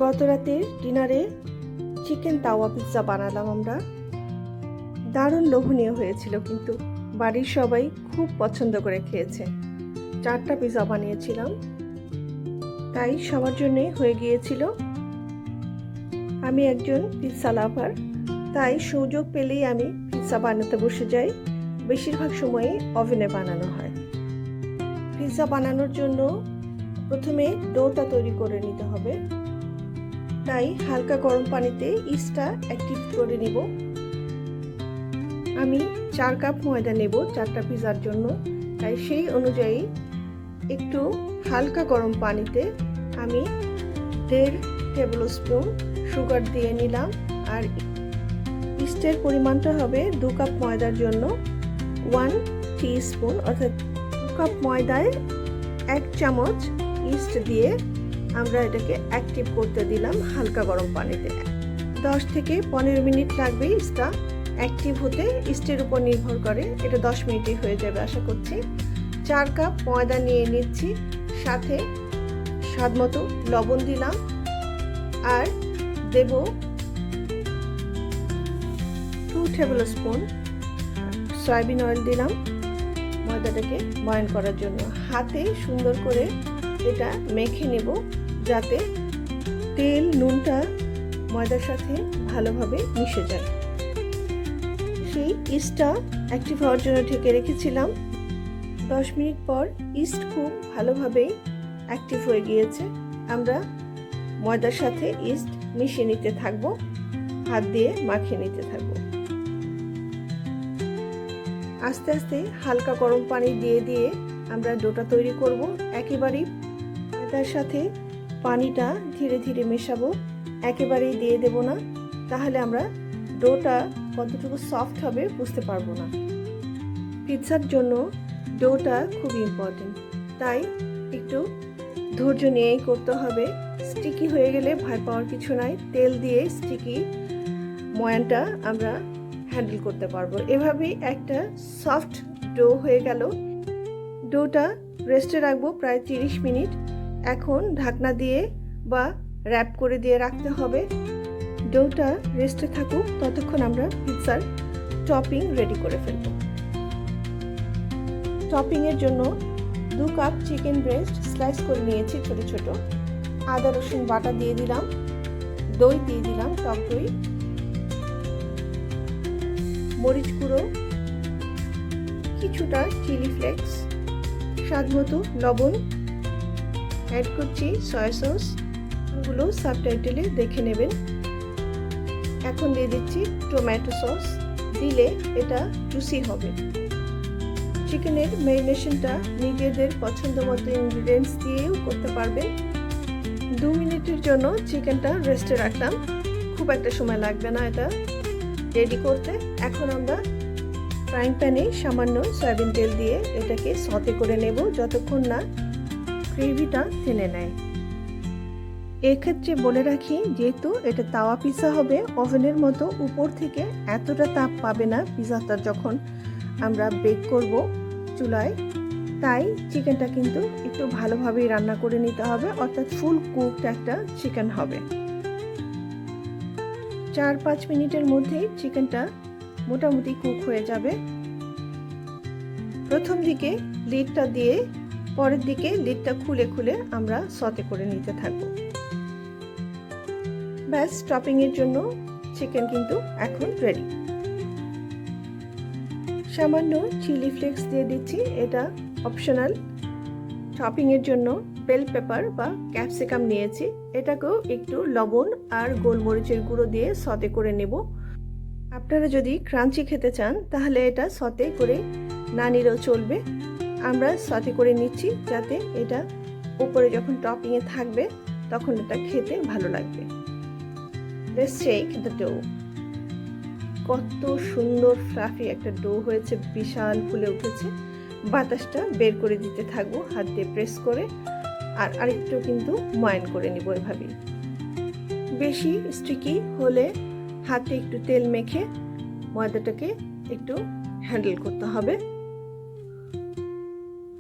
গত রাতের ডিনারে চিকেন তাওয়া পিৎজা বানালাম আমরা। দারুণ লোভনীয় হয়েছিল, কিন্তু বাড়ির সবাই খুব পছন্দ করে খেয়েছে। 4টা পিৎজা বানিয়েছিলাম, তাই সবার জন্যই হয়ে গিয়েছিল। আমি একজন পিৎজা লাভার, তাই সুযোগ পেলেই আমি পিৎজা বানাতে বসে যাই। বেশিরভাগ সময়ই ওভেনে বানানো হয়। পিৎজা বানানোর জন্য প্রথমে ডোটা তৈরি করে নিতে হবে, তাই হালকা গরম পানিতে ইস্টটা অ্যাক্টিভ করে নিব। আমি 4 কাপ ময়দা নেব 4টা পিৎজার জন্য, তাই সেই অনুযায়ী একটু হালকা গরম পানিতে আমি 1.5 টেবিল স্পুন সুগার দিয়ে নিলাম। আর ইস্টের পরিমাণটা হবে 2 কাপ ময়দার জন্য 1 টিস্পুন, অর্থাৎ 2 কাপ ময়দায় 1 চামচ ইস্ট দিয়ে আমরা এটাকে অ্যাক্টিভ করতে দিলাম হালকা গরম পানিতে। 10 থেকে 15 মিনিট লাগবে ইস্টটা অ্যাক্টিভ হতে, ইস্টের উপর নির্ভর করে। এটা 10 মিনিটই হয়ে যাবে আশা করছি। 4 কাপ ময়দা নিয়ে নিচ্ছি, সাথে স্বাদ মতো লবণ দিলাম, আর দেব 2 টেবিল স্পুন সয়াবিন অয়েল দিলাম ময়দাটাকে ময়ান করার জন্য। হাতে সুন্দর করে এটা মেখে নেব, যাতে তেল নুনটা ময়দার সাথে ভালোভাবে মিশে যায়। সেই ইস্টটা অ্যাক্টিভ হওয়ার জন্য ঢেকে রেখেছিলাম। 10 মিনিট পর ইস্ট খুব ভালোভাবেই অ্যাক্টিভ হয়ে গিয়েছে। আমরা ময়দার সাথে ইস্ট মিশিয়ে নিতে থাকবো, হাত দিয়ে মাখিয়ে নিতে থাকবো। আস্তে আস্তে হালকা গরম পানি দিয়ে দিয়ে আমরা ডোটা তৈরি করব। একেবারেই ময়দার সাথে পানিটা ধীরে ধীরে মেশাবো, একেবারেই দিয়ে দেব না, তাহলে আমরা ডোটা কতটুকু সফট হবে বুঝতে পারবো না। পিৎজার জন্য ডোটা খুব ইম্পর্টেন্ট, তাই একটু ধৈর্য নিয়েই করতে হবে। স্টিকি হয়ে গেলে ভয় পাওয়ার কিছু নাই, তেল দিয়ে স্টিকি ময়ানটা আমরা হ্যান্ডেল করতে পারবো। এভাবেই একটা সফট ডো হয়ে গেল। ডোটা রেস্টে রাখবো প্রায় 30 মিনিট। এখন ঢাকনা দিয়ে বা র্যাপ করে দিয়ে রাখতে হবে। ডোটা রেস্টে থাকুক, ততক্ষণ আমরা পিৎজার টপিং রেডি করে ফেলব। টপিংয়ের জন্য 2 কাপ চিকেন ব্রেস্ট স্লাইস করে নিয়েছি ছোট ছোট। আদা রসুন বাটা দিয়ে দিলাম, দই দিয়ে দিলাম, টক দই, মরিচ গুঁড়ো, কিছুটা চিলি ফ্লেক্স, স্বাদ মতো লবণ, অ্যাড করছি সয়া সস। গুলো সাবটাইটেলে দেখে নেবেন। এখন দিয়ে দিচ্ছি টমেটো সস, দিলে এটা জুসি হবে। চিকেনের ম্যারিনেশনটা নিজেদের পছন্দ মতো ইনগ্রিডিয়েন্টস দিয়েও করতে পারবেন। 2 মিনিটের জন্য চিকেনটা রেস্টে রাখলাম, খুব একটা সময় লাগবে না এটা রেডি করতে। এখন আমরা ফ্রাইং প্যানে সামান্য সয়াবিন তেল দিয়ে এটাকে সতে করে নেব, যতক্ষণ না গ্রেভিটা টেনে নেয়। এক্ষেত্রে বলে রাখি, যেহেতু এটা তাওয়া পিৎজা হবে, ওভেনের মতো উপর থেকে এতটা তাপ পাবে না পিৎজাটা যখন আমরা বেক করব চুলায়, তাই চিকেনটা কিন্তু একটু ভালোভাবেই রান্না করে নিতে হবে, অর্থাৎ ফুল কুকড একটা চিকেন হবে। 4-5 মিনিটের মধ্যেই চিকেনটা মোটামুটি কুক হয়ে যাবে। প্রথম দিকে লিডটা দিয়ে, পরের দিকে লিডটা খুলে খুলে আমরা সতে করে নিতে থাকবো। ব্যাস, টপিংয়ের জন্য চিকেন কিন্তু এখন রেডি। সামান্য চিলি ফ্লেক্স দিয়ে দিচ্ছি, এটা অপশনাল। টপিংয়ের জন্য বেল পেপার বা ক্যাপসিকাম নিয়েছি, এটাকেও একটু লবণ আর গোলমরিচের গুঁড়ো দিয়ে সতে করে নেব। আপনারা যদি ক্রাঞ্চি খেতে চান তাহলে এটা সতে করে না নিলেও চলবে। আমরা সতে করে নিচ্ছি যাতে এটা উপরে যখন টপিংয়ে থাকবে তখন এটা খেতে ভালো লাগবে। Let's shake the dough. কত সুন্দর ফ্লাফি একটা ডো হয়েছে, বিশাল ফুলে উঠেছে। বাতাসটা বের করে দিতে থাকবো হাত দিয়ে প্রেস করে, আর আরেকটু কিন্তু ময়ান করে নিব এভাবেই। বেশি স্টিকি হলে হাতে একটু তেল মেখে ময়দাটাকে একটু হ্যান্ডেল করতে হবে।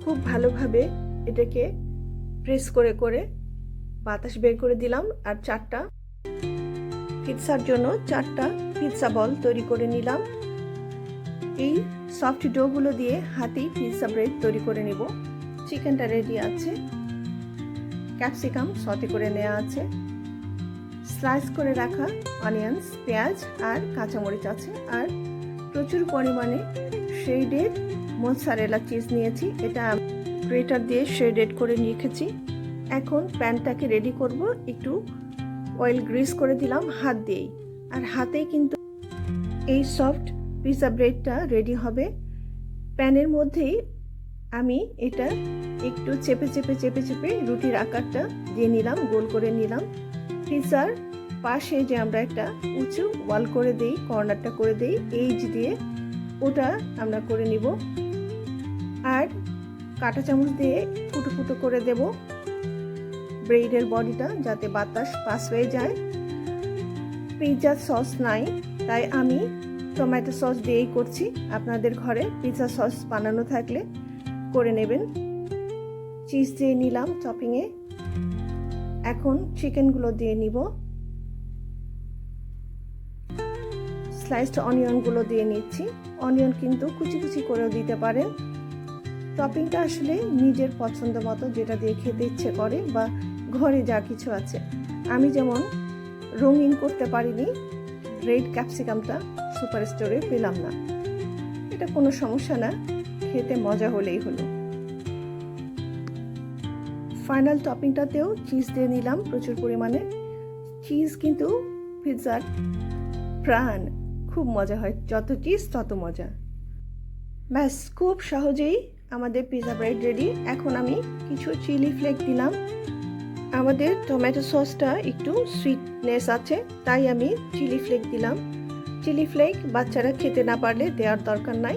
খুব ভালোভাবে এটাকে প্রেস করে করে বাতাস বের করে দিলাম আর 4টা পিৎজার জন্য 4টা পিৎজা বল তৈরি করে নিলাম। এই সফট ডোগুলো দিয়ে হাতেই পিৎজা ব্রেড তৈরি করে নিব। চিকেনটা রেডি আছে, ক্যাপসিকাম সতে করে নেওয়া আছে, স্লাইস করে রাখা অনিয়ন্স, পেঁয়াজ আর কাঁচামরিচ আছে, আর প্রচুর পরিমাণে শ্রেডেড মোজারেলা চিজ নিয়েছি। এটা গ্রেটার দিয়ে শ্রেডেড করে রেখেছি। এখন প্যানটাকে রেডি করব। একটু অয়েল গ্রিস করে দিলাম হাত দিয়েই, আর হাতেই কিন্তু এই সফট পিৎজা ব্রেডটা রেডি হবে। প্যানের মধ্যেই আমি এটা একটু চেপে চেপে চেপে চেপে রুটির আকারটা দিয়ে নিলাম, গোল করে নিলাম। পিৎজার পাশে যে আমরা একটা উঁচু ওয়াল করে দেই, কর্নারটা করে দেই এইচ দিয়ে, ওটা আমরা করে নিব। আর কাঁটা চামচ দিয়ে ফুটো ফুটো করে দেব ব্রেডের বডিটা, যাতে বাতাস পাস হয়ে যায়। পিৎজা সস নাই, তাই আমি টমেটো সস দিয়েই করছি। আপনাদের ঘরে পিৎজা সস বানানো থাকলে করে নেবেন। চিজ দিয়ে নিলাম টপিংয়ে। এখন চিকেনগুলো দিয়ে নিব। স্লাইসড অনিয়নগুলো দিয়ে নিচ্ছি। অনিয়ন কিন্তু কুচি কুচি করেও দিতে পারেন। টপিংটা আসলে নিজের পছন্দ মতো যেটা দিয়ে খেতে ইচ্ছে করে, বা ঘরে যা কিছু আছে। আমি যেমন রঙিন করতে পারিনি, রেড ক্যাপসিকামটা সুপার স্টোরে পেলাম না, এটা কোনো সমস্যা না, খেতে মজা হলেই হলো। ফাইনাল টপিংটাতেও চিজ দিয়ে নিলাম প্রচুর পরিমাণে। চিজ কিন্তু পিৎজার প্রাণ, খুব মজা হয়, যত চিজ তত মজা। ব্যাস, খুব সহজেই আমাদের পিৎজা ব্রেড রেডি। এখন আমি কিছু চিলি ফ্লেক দিলাম। আমাদের টমেটো সসটা একটু সুইটনেস আছে, তাই আমি চিলি ফ্লেক দিলাম। চিলি ফ্লেক বাচ্চারা খেতে না পারলে দেওয়ার দরকার নাই,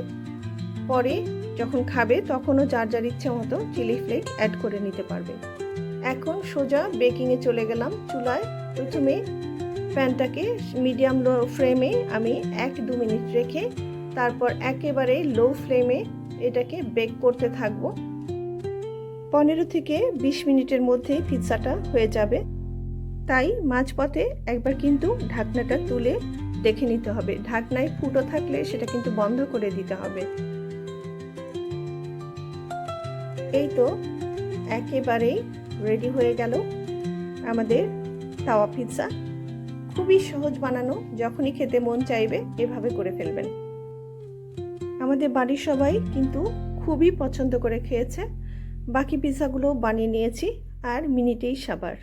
পরে যখন খাবে তখনও যার যার ইচ্ছে মতো চিলি ফ্লেক অ্যাড করে নিতে পারবে। এখন সোজা বেকিংয়ে চলে গেলাম চুলায়। প্রথমে প্যানটাকে মিডিয়াম লো ফ্লেমে আমি 1-2 মিনিট রেখে তারপর একেবারে লো ফ্লেমে এটাকে বেক করতে থাকবো। 15 থেকে 20 মিনিটের মধ্যেই পিৎজাটা হয়ে যাবে, তাই মাঝপথে একবার কিন্তু ঢাকনাটা তুলে দেখে নিতে হবে। ঢাকনায় ফুটো থাকলে সেটা কিন্তু বন্ধ করে দিতে হবে। এই তো একেবারেই রেডি হয়ে গেল আমাদের তাওয়া পিৎজা। খুবই সহজ বানানো, যখনই খেতে মন চাইবে এভাবে করে ফেলবেন। আমাদের বাড়ির সবাই কিন্তু খুবই পছন্দ করে খেয়েছে। বাকি পিৎজাগুলো বানিয়ে নিয়েছি আর মিনিটেই সাবার।